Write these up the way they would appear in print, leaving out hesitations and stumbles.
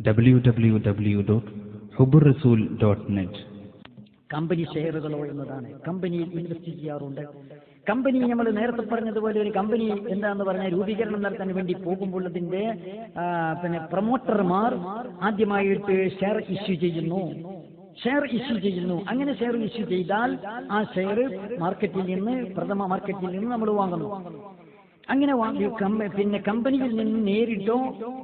www.hubburrasool.net. Company ഷെയറുകളോ എന്നതാണ്. കമ്പനിയിൽ invest ചെയ്യാറുണ്ട്. കമ്പനി നമ്മൾ നേരത്തെ പറഞ്ഞതുപോലെ ഒരു കമ്പനി എന്താന്ന് പറഞ്ഞാൽ രൂപീകരണം നടത്താൻ വേണ്ടി പോകുമ്പോൾ അതിന്റെ പ്രൊമോട്ടർമാർ ആദ്യമായിട്ട് ഷെയർ ഇഷ്യൂ ചെയ്യുന്നു. അങ്ങനെ ഷെയർ ഇഷ്യൂ ചെയ്താൽ ആ ഷെയർ മാർക്കറ്റിൽ നിന്ന് പ്രഥമ മാർക്കറ്റിൽ നിന്ന് നമ്മൾ വാങ്ങുന്നു. അങ്ങനെ പിന്നെ കമ്പനിയിൽ നിന്ന് നേരിട്ടോ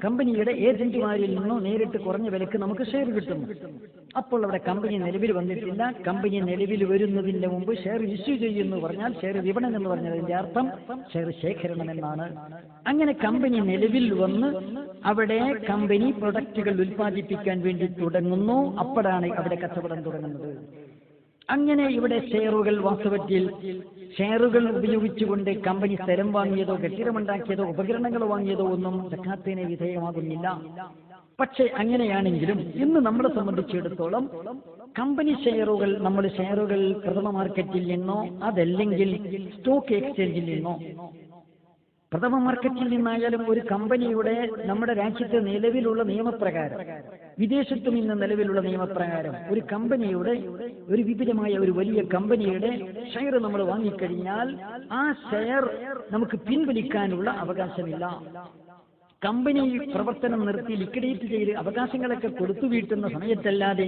കമ്പനിയുടെ ഏജന്റുമാരിൽ നിന്നോ നേരിട്ട് കുറഞ്ഞ വിലക്ക് നമുക്ക് ഷെയർ കിട്ടുന്നു. അപ്പോൾ അവിടെ കമ്പനി നിലവിൽ വന്നിട്ടില്ല. കമ്പനി നിലവിൽ വരുന്നതിന്റെ മുമ്പ് ഷെയർ ഇഷ്യൂ ചെയ്യുന്നു പറഞ്ഞാൽ ഷെയർ വിപണനം എന്ന് പറഞ്ഞതിന്റെ അർത്ഥം ഷെയർ ശേഖരണം എന്നാണ്. അങ്ങനെ കമ്പനി നിലവിൽ വന്ന് അവിടെ കമ്പനി പ്രൊഡക്റ്റുകൾ ഉൽപ്പാദിപ്പിക്കാൻ വേണ്ടി തുടങ്ങുന്നു. അപ്പോഴാണ് അവിടെ കച്ചവടം തുടങ്ങുന്നത്. അങ്ങനെ ഇവിടെ ഷെയറുകൾ വാസ്തവത്തിൽ ഷെയറുകൾ ഉപയോഗിച്ചുകൊണ്ട് കമ്പനി സ്ഥലം വാങ്ങിയതോ കെട്ടിടമുണ്ടാക്കിയതോ ഉപകരണങ്ങൾ വാങ്ങിയതോ ഒന്നും സക്കാത്തിന് വിധേയമാകുന്നില്ല. പക്ഷെ അങ്ങനെയാണെങ്കിലും ഇന്ന് നമ്മളെ സംബന്ധിച്ചിടത്തോളം കമ്പനി ഷെയറുകൾ ഷെയറുകൾ പ്രഥമ മാർക്കറ്റിൽ നിന്നോ അതല്ലെങ്കിൽ സ്റ്റോക്ക് എക്സ്ചേഞ്ചിൽ നിന്നോ പ്രഥമ മാർക്കറ്റിൽ നിന്നായാലും ഒരു കമ്പനിയുടെ നമ്മുടെ രാജ്യത്തെ നിലവിലുള്ള നിയമപ്രകാരം വിദേശത്തും ഇന്ന് നിലവിലുള്ള നിയമപ്രകാരം ഒരു കമ്പനിയുടെ ഒരു വിപുലമായ ഒരു വലിയ കമ്പനിയുടെ ഷെയർ നമ്മൾ വാങ്ങിക്കഴിഞ്ഞാൽ ആ ഷെയർ നമുക്ക് പിൻവലിക്കാനുള്ള അവകാശമില്ല. കമ്പനി പ്രവർത്തനം നിർത്തി ലിക്വിഡേറ്റ് ചെയ്ത് അവകാശങ്ങളൊക്കെ കൊടുത്തു വീട്ടുന്ന സമയത്തല്ലാതെ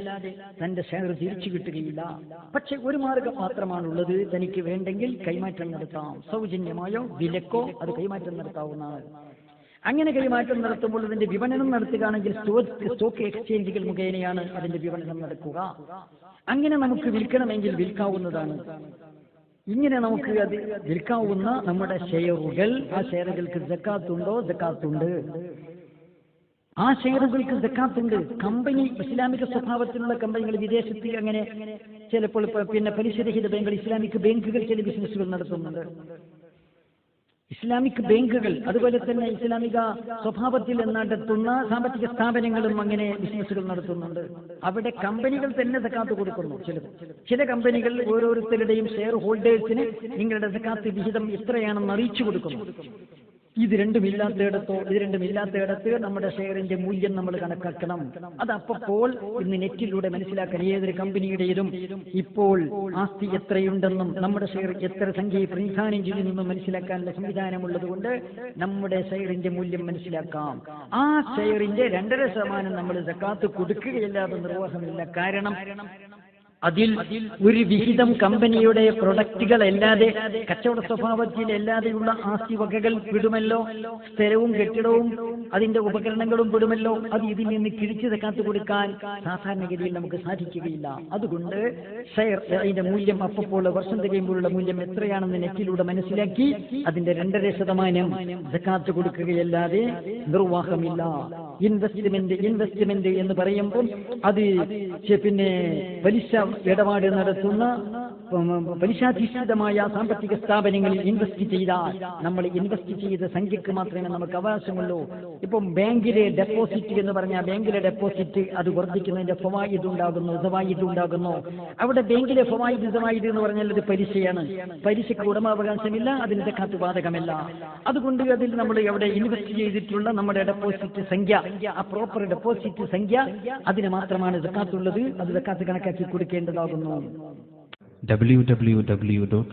തന്റെ ഷെയർ തിരിച്ചു കിട്ടുകയില്ല. പക്ഷെ ഒരു മാർഗം മാത്രമാണുള്ളത്. തനിക്ക് വേണ്ടെങ്കിൽ കൈമാറ്റം നടത്താം. സൗജന്യമായോ വിലക്കോ അത് കൈമാറ്റം നടത്താവുന്നതാണ്. അങ്ങനെ കൈമാറ്റം നടത്തുമ്പോൾ അതിന്റെ വിപണനം നടത്തുകയാണെങ്കിൽ സ്റ്റോക്ക് എക്സ്ചേഞ്ചുകൾ മുഖേനയാണ് അതിന്റെ വിപണനം നടക്കുക. അങ്ങനെ നമുക്ക് വിൽക്കണമെങ്കിൽ വിൽക്കാവുന്നതാണ്. ഇങ്ങനെ നമുക്ക് അത് വിൽക്കാവുന്ന നമ്മുടെ ഷെയറുകൾ, ആ ഷെയറുകൾക്ക് സക്കാത്തുണ്ടോ? സക്കാത്തുണ്ട്. ആ ഷെയറുകൾക്ക് സക്കാത്തുണ്ട്. കമ്പനി ഇസ്ലാമിക സ്വഭാവത്തിലുള്ള കമ്പനികൾ വിദേശത്ത് അങ്ങനെ ചിലപ്പോൾ പലിശരഹിത ബാങ്കുകൾ, ഇസ്ലാമിക് ബാങ്കുകൾ ചില ബിസിനസ്സുകൾ നടത്തുന്നുണ്ട്. ഇസ്ലാമിക് ബാങ്കുകൾ അതുപോലെ തന്നെ ഇസ്ലാമിക സ്വഭാവത്തിൽ നടത്തുന്ന സാമ്പത്തിക സ്ഥാപനങ്ങളും അങ്ങനെ ബിസിനസ്സുകൾ നടത്തുന്നുണ്ട്. അവിടെ കമ്പനികൾ തന്നെ സക്കാത്ത് കൊടുക്കുന്നു. ചില കമ്പനികൾ ഓരോരുത്തരുടെയും ഷെയർ ഹോൾഡേഴ്സിന് നിങ്ങളുടെ സക്കാത്ത് വിഹിതം എത്രയാണെന്ന് അറിയിച്ചു കൊടുക്കുന്നു. ഇത് രണ്ടുമില്ലാത്തയിടത്ത് നമ്മുടെ ഷെയറിന്റെ മൂല്യം നമ്മൾ കണക്കാക്കണം. അത് അപ്പോൾ ഇന്ന് നെറ്റിലൂടെ മനസ്സിലാക്കാൻ ഏതൊരു കമ്പനിയുടെയും ഇപ്പോൾ ആസ്തി എത്രയുണ്ടെന്നും നമ്മുടെ ഷെയർ എത്ര സംഖ്യയെ പ്രതിനിധാനം ചെയ്യുന്നെന്നും മനസ്സിലാക്കാനുള്ള സംവിധാനമുള്ളത് കൊണ്ട് നമ്മുടെ ഷെയറിന്റെ മൂല്യം മനസ്സിലാക്കാം. ആ ഷെയറിന്റെ 2.5% നമ്മൾ സക്കാത്ത് കൊടുക്കുകയല്ലാതെ നിർവാഹമില്ല. കാരണം അതിൽ ഒരു വിഹിതം കമ്പനിയുടെ പ്രൊഡക്റ്റുകൾ അല്ലാതെ കച്ചവട സ്വഭാവത്തിൽ അല്ലാതെയുള്ള ആസ്തി വകകൾ വിടുമല്ലോ. സ്ഥലവും കെട്ടിടവും അതിന്റെ ഉപകരണങ്ങളും വിടുമല്ലോ. അത് ഇതിൽ നിന്ന് കിഴിച്ച് സക്കാത്ത് കൊടുക്കാൻ സാധാരണഗതിയിൽ നമുക്ക് സാധിക്കുകയില്ല. അതുകൊണ്ട് ഷെയർ അതിന്റെ മൂല്യം അപ്പോൾ വർഷം തികയുമ്പോഴുള്ള മൂല്യം എത്രയാണെന്ന് നെറ്റിലൂടെ മനസ്സിലാക്കി അതിന്റെ 2.5% സക്കാത്ത് കൊടുക്കുകയല്ലാതെ നിർവാഹമില്ല. ഇൻവെസ്റ്റ്മെന്റ് എന്ന് പറയുമ്പോൾ അത് പലിശ ഇടപാട് നടത്തുന്ന പലിശാധിഷ്ഠിതമായ സാമ്പത്തിക സ്ഥാപനങ്ങളിൽ ഇൻവെസ്റ്റ് ചെയ്താൽ നമ്മൾ ഇൻവെസ്റ്റ് ചെയ്ത സംഖ്യക്ക് മാത്രമേ നമുക്ക് അവകാശമുള്ളൂ. ഇപ്പം ബാങ്കിലെ ഡെപ്പോസിറ്റ് എന്ന് പറഞ്ഞാൽ ബാങ്കിലെ ഡെപ്പോസിറ്റ് അത് വർദ്ധിക്കുന്നതിന്റെ ഫവായിദ് ഉണ്ടാകുന്നു. അവിടെ ബാങ്കിലെ ഫവായിദ് എന്ന് പറഞ്ഞാൽ അത് പലിശയാണ്. പലിശക്ക് ഉടമാവകാശമില്ല. അതിന് സക്കാത്ത് ബാധകമല്ല. അതുകൊണ്ട് അതിൽ നമ്മൾ അവിടെ ഇൻവെസ്റ്റ് ചെയ്തിട്ടുള്ള നമ്മുടെ ഡെപ്പോസിറ്റ് സംഖ്യ, ആ പ്രോപ്പർ ഡെപ്പോസിറ്റ് സംഖ്യ, അതിന് മാത്രമാണ് സക്കാത്തുള്ളത്. അത് സക്കാത്ത് കണക്കാക്കി കൊടുക്കേണ്ടതാകുന്നു. www